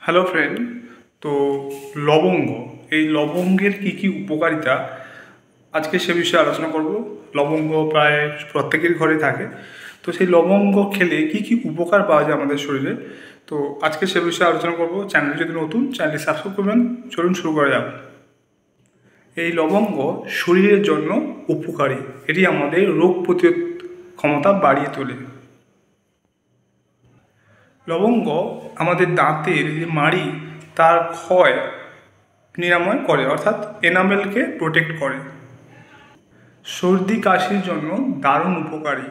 Hello friend. তো লবঙ্গ, এই লবঙ্গের কি কি উপকারিতা আজকে সে বিষয়ে আলোচনা করব। লবঙ্গ প্রায় প্রত্যেকের ঘরে থাকে, তো সেই লবঙ্গ খেলে কি কি উপকার পাওয়া যায় আমাদের শরীরে, তো আজকে সে বিষয়ে আলোচনা করব। চ্যানেল যদি নতুন, চ্যানেলটি সাবস্ক্রাইব করবেন। চলুন শুরু করা যাক। এই লবঙ্গ শরীরের জন্য উপকারী, এটি আমাদের রোগ প্রতিরোধ ক্ষমতা বাড়িয়ে তোলে। লবঙ্গ আমাদের দাঁতের যে মাড়ি তার ক্ষয় নিরাময় করে, অর্থাৎ এনামেলকে প্রোটেক্ট করে। সর্দি কাশির জন্য দারুণ উপকারী,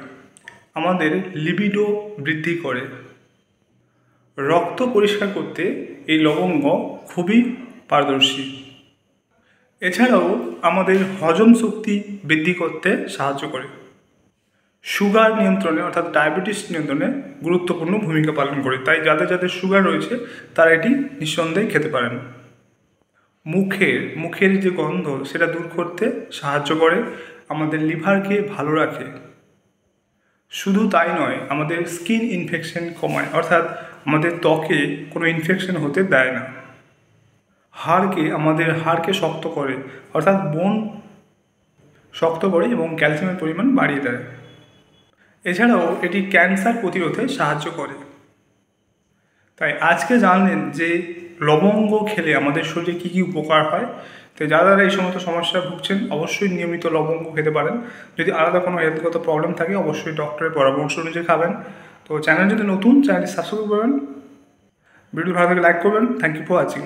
আমাদের লিবিডো বৃদ্ধি করে। রক্ত পরিষ্কার করতে এই লবঙ্গ খুবই পারদর্শী। এছাড়াও আমাদের হজম শক্তি বৃদ্ধি করতে সাহায্য করে। সুগার নিয়ন্ত্রণে অর্থাৎ ডায়াবেটিস নিয়ন্ত্রণে গুরুত্বপূর্ণ ভূমিকা পালন করে, তাই যাদের যাদের সুগার রয়েছে তারা এটি নিঃসন্দেহে খেতে পারেন। মুখের যে গন্ধ সেটা দূর করতে সাহায্য করে, আমাদের লিভারকে ভালো রাখে। শুধু তাই নয়, আমাদের স্কিন ইনফেকশন কমায়, অর্থাৎ আমাদের ত্বকে কোনো ইনফেকশন হতে দেয় না। আমাদের হাড়কে শক্ত করে, অর্থাৎ বোন শক্ত করে এবং ক্যালসিয়ামের পরিমাণ বাড়িয়ে দেয়। এছাড়াও এটি ক্যান্সার প্রতিরোধে সাহায্য করে। তাই আজকে জানলেন যে লবঙ্গ খেলে আমাদের শরীরে কী কী উপকার হয়। তো যারা এই সমস্ত সমস্যায় ভুগছেন অবশ্যই নিয়মিত লবঙ্গ খেতে পারেন। যদি আলাদা কোনো হেলথগত প্রবলেম থাকে অবশ্যই ডক্টরের পরামর্শ অনুযায়ী খাবেন। তো চ্যানেল যদি নতুন, চ্যানেলটি সাবস্ক্রাইব করবেন। ভিডিও ভালো থেকে লাইক করবেন। Thank you for watching.